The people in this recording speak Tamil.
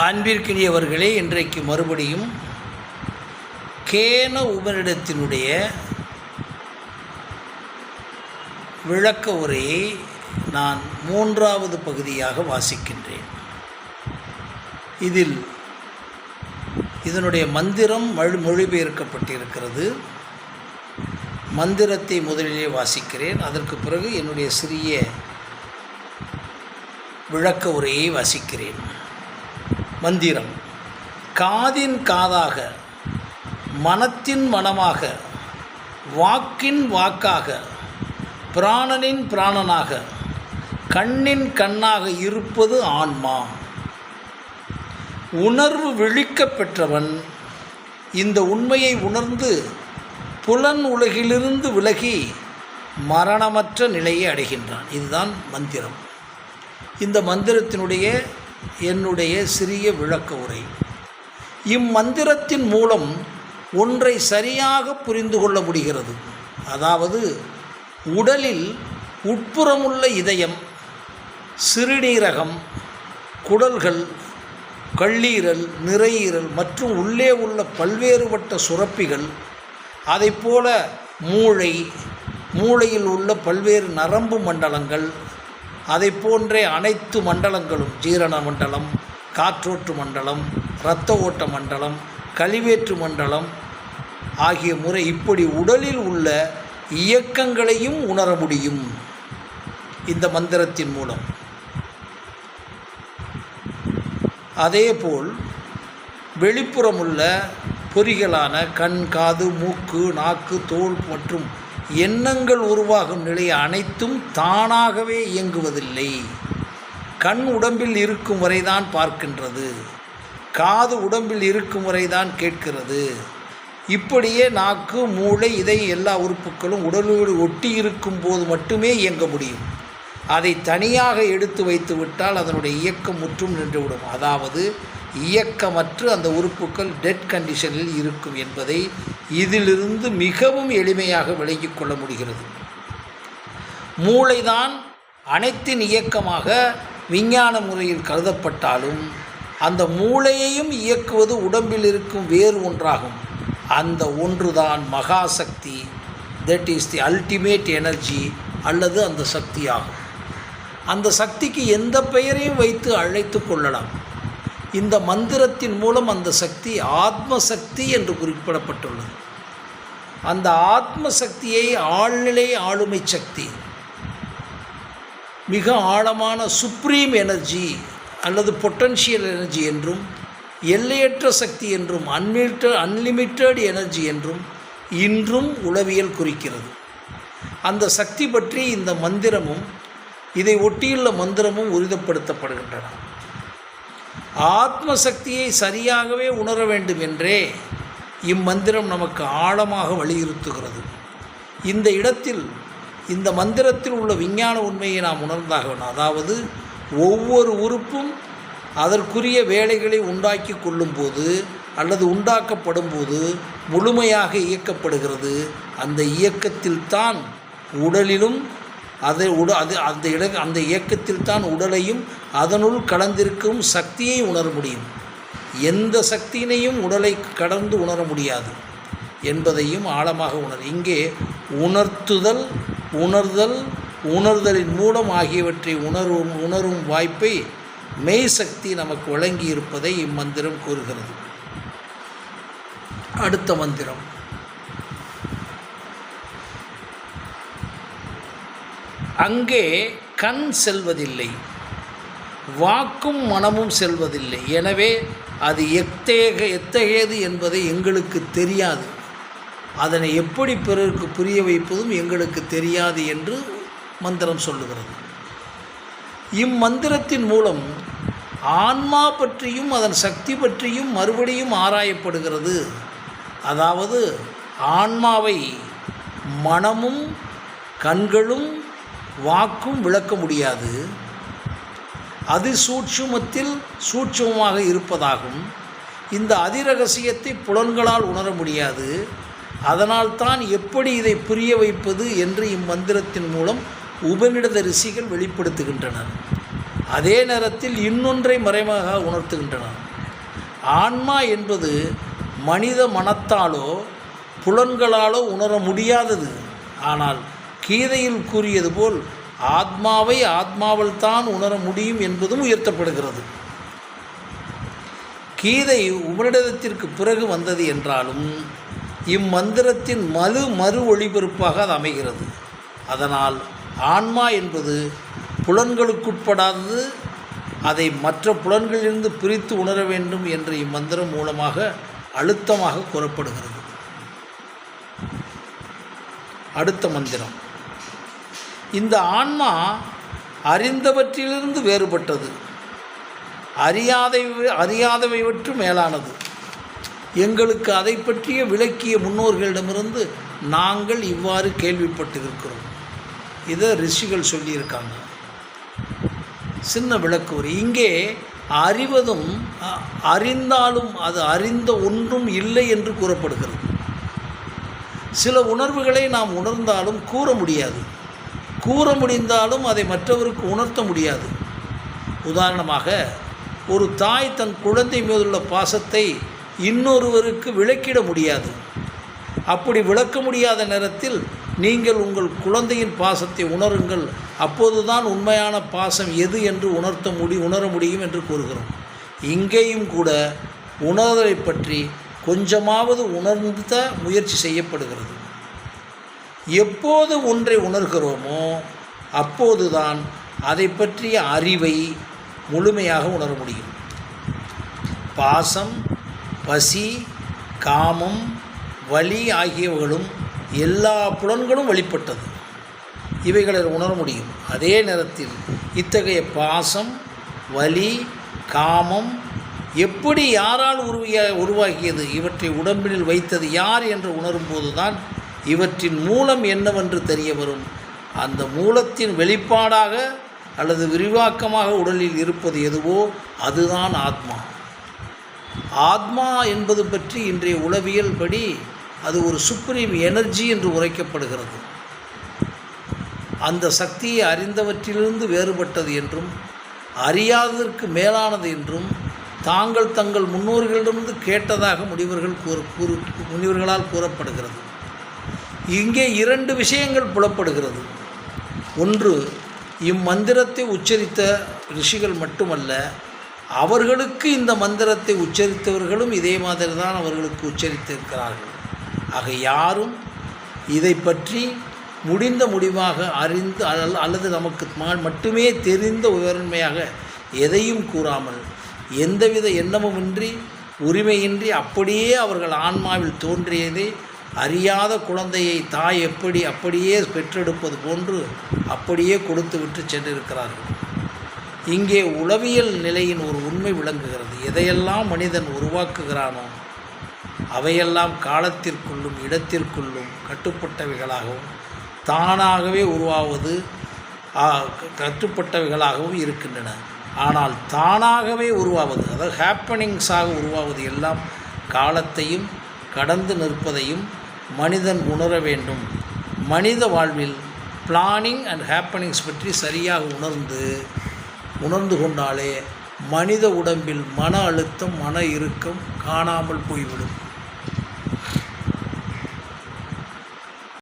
அன்பிற்கினியவர்களே, இன்றைக்கு மறுபடியும் கேன உபனிடத்தினுடைய விளக்க உரையை நான் 3வது பகுதியாக வாசிக்கின்றேன். இதில் இதனுடைய மந்திரம் மொழிபெயர்க்கப்பட்டிருக்கிறது. மந்திரத்தை முதலிலே வாசிக்கிறேன். அதற்கு பிறகு என்னுடைய சிறிய விளக்க உரையை வாசிக்கிறேன். மந்திரம்: காதின் காதாக, மனத்தின் மனமாக, வாக்கின் வாக்காக, பிராணனின் பிராணனாக, கண்ணின் கண்ணாக இருப்பது ஆன்மா. உணர்வு விழிக்கப் பெற்றவன் இந்த உண்மையை உணர்ந்து புலன் உலகிலிருந்து விலகி மரணமற்ற நிலையை அடைகின்றான். இதுதான் மந்திரம். இந்த மந்திரத்தினுடைய என்னுடைய சிறிய விளக்க உரை. இம்மந்திரத்தின் மூலம் ஒன்றை சரியாக புரிந்து கொள்ள முடிகிறது. அதாவது, உடலில் உட்புறமுள்ள இதயம், சிறுநீரகம், குடல்கள், கல்லீரல், நுரையீரல் மற்றும் உள்ளே உள்ள பல்வேறுபட்ட சுரப்பிகள், அதைப்போல மூளையில் உள்ள பல்வேறு நரம்பு மண்டலங்கள், அதை போன்றே அனைத்து மண்டலங்களும், ஜீரண மண்டலம், காற்றோட்டு மண்டலம், இரத்த ஓட்ட மண்டலம், கழிவேற்று மண்டலம் ஆகிய முறை இப்படி உடலில் உள்ள இயக்கங்களையும் உணர முடியும் இந்த மந்திரத்தின் மூலம். அதேபோல் வெளிப்புறமுள்ள பொறிகளான கண், காது, மூக்கு, நாக்கு, தோல் மற்றும் எண்ணங்கள் உருவாகும் நிலை அனைத்தும் தானாகவே இயங்குவதில்லை. கண் உடம்பில் இருக்கும் வரைதான் பார்க்கின்றது, காது உடம்பில் இருக்கும் வரைதான் கேட்கிறது. இப்படியே நாக்கு, மூளை, இதய எல்லா உறுப்புகளும் உடலோடு ஒட்டி இருக்கும் போது மட்டுமே இயங்க முடியும். அதை தனியாக எடுத்து வைத்து விட்டால் அதனுடைய இயக்கம் முற்றும் நின்றுவிடும். அதாவது இயக்கமற்று அந்த உறுப்புகள் டெட் கண்டிஷனில் இருக்கும் என்பதை இதிலிருந்து மிகவும் எளிமையாக விளங்கிக் கொள்ள முடிகிறது. மூளைதான் அனைத்தின் இயக்கமாக விஞ்ஞான முறையில் கருதப்பட்டாலும் அந்த மூளையையும் இயக்குவது உடம்பில் இருக்கும் வேறு ஒன்றாகும். அந்த ஒன்றுதான் மகாசக்தி, that is the ultimate energy அல்லது அந்த சக்தி ஆகும். அந்த சக்திக்கு எந்த பெயரையும் வைத்து அழைத்து கொள்ளலாம். இந்த மந்திரத்தின் மூலம் அந்த சக்தி ஆத்மசக்தி என்று குறிப்பிடப்பட்டுள்ளது. அந்த ஆத்மசக்தியை ஆழ்நிலை ஆளுமை சக்தி, மிக ஆழமான சுப்ரீம் எனர்ஜி அல்லது பொட்டன்ஷியல் எனர்ஜி என்றும், எல்லையற்ற சக்தி என்றும், அன்லிமிட்டெட் எனர்ஜி என்றும் இன்றும் உளவியல் குறிக்கிறது. அந்த சக்தி பற்றி இந்த மந்திரமும் இதை ஒட்டியுள்ள மந்திரமும் உறுதிப்படுத்தப்படுகின்றன. ஆத்மசக்தியை சரியாகவே உணர வேண்டும் என்றே இம்மந்திரம் நமக்கு ஆழமாக வலியுறுத்துகிறது. இந்த இடத்தில் இந்த மந்திரத்தில் உள்ள விஞ்ஞான உண்மையை நாம் உணர்ந்தாக வேண்டும். அதாவது, ஒவ்வொரு உறுப்பும் அதற்குரிய வேலைகளை உண்டாக்கி கொள்ளும்போது அல்லது உண்டாக்கப்படும் போது முழுமையாக இயக்கப்படுகிறது. அந்த இயக்கத்தில்தான் உடலிலும் அந்த இயக்கத்தில் தான் உடலையும் அதனுள் கலந்திருக்கும் சக்தியை உணர முடியும். எந்த சக்தியினையும் உடலை கடந்து உணர முடியாது என்பதையும் ஆழமாக இங்கே உணர்த்துதல், உணர்தலின் மூலம் ஆகியவற்றை உணரும் வாய்ப்பை மெய் சக்தி நமக்கு வழங்கி இருப்பதை இம்மந்திரம் கூறுகிறது. அடுத்த மந்திரம்: அங்கே கண் செல்வதில்லை, வாக்கும் மனமும் செல்வதில்லை. எனவே அது எத்தகையது என்பதை எங்களுக்கு தெரியாது. அதனை எப்படி பிறருக்கு புரிய வைப்பதும் எங்களுக்கு தெரியாது என்று மந்திரம் சொல்லுகிறது. இம்மந்திரத்தின் மூலம் ஆன்மா பற்றியும் அதன் சக்தி பற்றியும் மறுபடியும் ஆராயப்படுகிறது. அதாவது, ஆன்மாவை மனமும் கண்களும் வாக்கும் விளக்க முடியாது. அது சூட்சுமமாக இருப்பதாகும். இந்த அதிரகசியத்தை புலன்களால் உணர முடியாது. அதனால்தான் எப்படி இதை புரிய வைப்பது என்று இம்மந்திரத்தின் மூலம் உபநிடத ரிஷிகள் வெளிப்படுத்துகின்றனர். அதே நேரத்தில் இன்னொன்றை மறைமுகமாக உணர்த்துகின்றன. ஆன்மா என்பது மனித மனத்தாலோ புலன்களாலோ உணர முடியாதது. ஆனால் கீதையில் கூறியது போல் ஆத்மாவை ஆத்மாவில் தான் உணர முடியும் என்பதும் உயர்த்தப்படுகிறது. கீதை உபநிடதத்திற்கு பிறகு வந்தது என்றாலும் இம்மந்திரத்தின் மறு ஒளிபரப்பாக அது அமைகிறது. அதனால் ஆன்மா என்பது புலன்களுக்குட்படாதது, அதை மற்ற புலன்களிலிருந்து பிரித்து உணர வேண்டும் என்று இம்மந்திரம் மூலமாக அழுத்தமாக கூறப்படுகிறது. அடுத்த மந்திரம். இந்த ஆன்மா அறிந்தவற்றிலிருந்து வேறுபட்டது, அறியாதவைவற்று மேலானது. எங்களுக்கு அதை பற்றிய விளக்கிய முன்னோர்களிடமிருந்து நாங்கள் இவ்வாறு கேள்விப்பட்டிருக்கிறோம். இதை ரிஷிகள் சொல்லியிருக்காங்க. சின்ன விளக்கு. இங்கே அறிவதும் அறிந்தாலும் அது அறிந்த ஒன்றும் இல்லை என்று கூறப்படுகிறது. சில உணர்வுகளை நாம் உணர்ந்தாலும் கூற முடியாது, கூற முடிந்தாலும் அதை மற்றவருக்கு உணர்த்த முடியாது. உதாரணமாக, ஒரு தாய் தன் குழந்தை மீதுள்ள பாசத்தை இன்னொருவருக்கு விளக்கிட முடியாது. அப்படி விளக்க முடியாத நேரத்தில் நீங்கள் உங்கள் குழந்தையின் பாசத்தை உணருங்கள், அப்போதுதான் உண்மையான பாசம் எது என்று உணர முடியும் என்று கூறுகிறோம். இங்கேயும் கூட உணர்தலை பற்றி கொஞ்சமாவது உணர்ந்த முயற்சி செய்யப்படுகிறது. எப்போது ஒன்றை உணர்கிறோமோ அப்போதுதான் அதை பற்றிய அறிவை முழுமையாக உணர முடியும். பாசம், பசி, காமம், வலி ஆகியவைகளும் எல்லா புலன்களும் வெளிப்பட்டது. இவைகளை உணர முடியும். அதே நேரத்தில் இத்தகைய பாசம், வலி, காமம் எப்படி யாரால் உருவாகியது, இவற்றை உடம்பில் வைத்தது யார் என்று உணரும்போது தான் இவற்றின் மூலம் என்னவென்று தெரிய வரும். அந்த மூலத்தின் வெளிப்பாடாக அல்லது விரிவாக்கமாக உடலில் இருப்பது எதுவோ அதுதான் ஆத்மா. ஆத்மா என்பது பற்றி இன்றைய உளவியல் படி அது ஒரு சுப்ரீம் எனர்ஜி என்று உரைக்கப்படுகிறது. அந்த சக்தியை அறிந்தவற்றிலிருந்து வேறுபட்டது என்றும் அறியாததற்கு மேலானது என்றும் தங்கள் முன்னோர்களிடமிருந்து கேட்டதாக முனிவர்களால் கூறப்படுகிறது. இங்கே 2 விஷயங்கள் புலப்படுகிறது. ஒன்று, இம்மந்திரத்தை உச்சரித்த ரிஷிகள் மட்டுமல்ல, அவர்களுக்கு இந்த மந்திரத்தை உச்சரித்தவர்களும் இதே மாதிரி தான் அவர்களுக்கு உச்சரித்திருக்கிறார்கள். ஆக யாரும் இதை பற்றி முடிவாக அறிந்து அல்லது நமக்கு மட்டுமே தெரிந்த உயர்மையாக எதையும் கூறாமல் எந்தவித எண்ணமுமின்றி உரிமையின்றி அப்படியே அவர்கள் ஆன்மாவில் தோன்றியதை அறியாத குழந்தையை தாய் அப்படியே பெற்றெடுப்பது போன்று அப்படியே கொடுத்துவிட்டு சென்றிருக்கிறார்கள். இங்கே உளவியல் நிலையின் ஒரு உண்மை விளங்குகிறது. எதையெல்லாம் மனிதன் உருவாக்குகிறானோ அவையெல்லாம் காலத்திற்குள்ளும் இடத்திற்குள்ளும் கட்டுப்பட்டவைகளாகவும் தானாகவே கட்டுப்பட்டவைகளாகவும் இருக்கின்றன. ஆனால் தானாகவே உருவாவது, அதாவது ஹேப்பனிங்ஸாக உருவாவது எல்லாம் காலத்தையும் கடந்து நிற்பதையும் மனிதன் உணர வேண்டும். மனித வாழ்வில் பிளானிங் அண்ட் ஹேப்பனிங்ஸ் பற்றி சரியாக உணர்ந்து கொண்டாலே மனித உடம்பில் மன அழுத்தம், மன இறுக்கம் காணாமல் போய்விடும்.